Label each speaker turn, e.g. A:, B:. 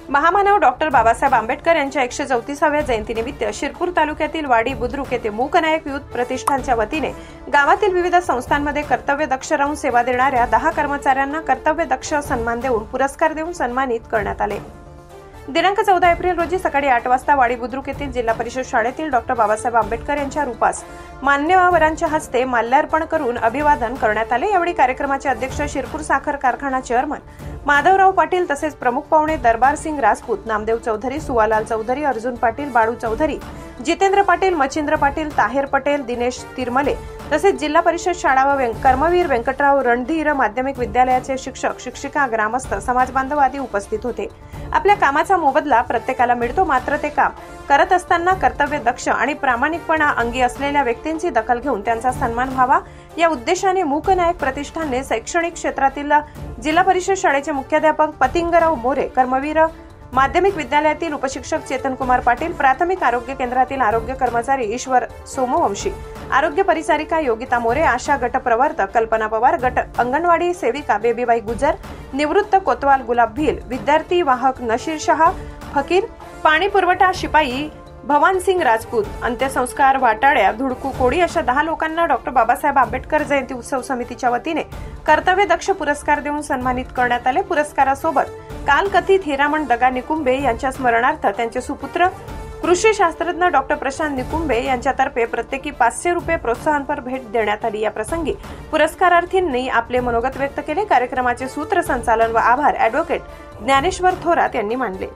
A: महामानव डॉक्टर बाबासाहेब आंबेडकर यांच्या 134व्या जयंतीनिमित्त शिरपूर तालुक्यातील वाडी बुद्रुक येथे मूकनायक युथ प्रतिष्ठानच्या वतीने गावातील विविध संस्थांमध्ये कर्तव्यदक्ष राहून सेवा देणाऱ्या 10 कर्मचाऱ्यांना कर्तव्यदक्ष सन्मान देऊन पुरस्कार देऊन सन्मानित करण्यात आले। दिनांक 14 एप्रिल रोजी सकाळी 8 वाजता वाडी बुद्रुक येथील जिल्हा परिषद शाळेतील डॉक्टर बाबासाहेब आंबेडकर यांच्या रूपास मान्यवरांच्या हस्ते माल्यार्पण करून अभिवादन करण्यात आले। यावेळी कार्यक्रमाचे अध्यक्ष शिरपूर साखर कारखाना चेअरमन माधवराव पाटील तसेच प्रमुख पाहुणे दरबार सिंग राजपूत, नामदेव चौधरी, सुवालाल चौधरी, अर्जुन पाटील, बाळू चौधरी, जितेंद्र पाटील, मच्छिंद्र पाटील, ताहेर पटेल, दिनेश तिरमले तसेच जिल्हा परिषद शाळा व कर्मवीर व्यंकटराव रणधीर माध्यमिक विद्यालयाचे शिक्षक, शिक्षिका, ग्रामस्थ, समाजबांधव आदी उपस्थित होते। आपल्या कामाचा मोबदला प्रत्येकाला मिळतो, मात्र ते काम करत असताना कर्तव्य दक्ष आणि प्रामाणिकपणा अंगी असलेल्या व्यक्तींची दखल घेऊन त्यांचा सन्मान व्हावा या उद्देशाने मूकनायक प्रतिष्ठानने शैक्षणिक क्षेत्रातील जिल्हा परिषद शाळेचे मुख्याध्यापक पतिंगराव मोरे, कर्मवीर माध्यमिक विद्यालयातील उपशिक्षक चेतनकुमार पाटील, प्राथमिक आरोग्य केंद्रातील आरोग्य कर्मचारी ईश्वर सोमवंशी, आरोग्य परिचारिका योगिता मोरे, आशा गट प्रवर्तक कल्पना पवार, गट अंगणवाडी सेविका बेबीबाई गुजर, निवृत्त कोतवाल गुलाब भील, विद्यार्थी वाहक नशीर शहा फकीर, पाणी पुरवठा शिपाई भवान सिंग राजपूत, अंत्यसंस्कार वाटाड्या धुडकू कोडी अशा 10 लोकांना डॉक्टर बाबासाहेब आंबेडकर जयंती उत्सव समितीच्या वतीने कर्तव्यदक्ष पुरस्कार देऊन सन्मानित करण्यात आले। पुरस्कारासोबत काल कथित हिरामण दगा निकुंबे यांच्या स्मरणार्थ त्यांचे सुपुत्र कृषी शास्त्रज्ञ डॉक्टर प्रशांत निकुंबे यांच्यातर्फे प्रत्येकी 500 रुपये प्रोत्साहनपर भेट देण्यात आली। या प्रसंगी पुरस्कारार्थींनी आपले मनोगत व्यक्त केले। कार्यक्रमाचे सूत्रसंचालन व आभार ॲडव्होकेट ज्ञानेश्वर थोरात यांनी मानले।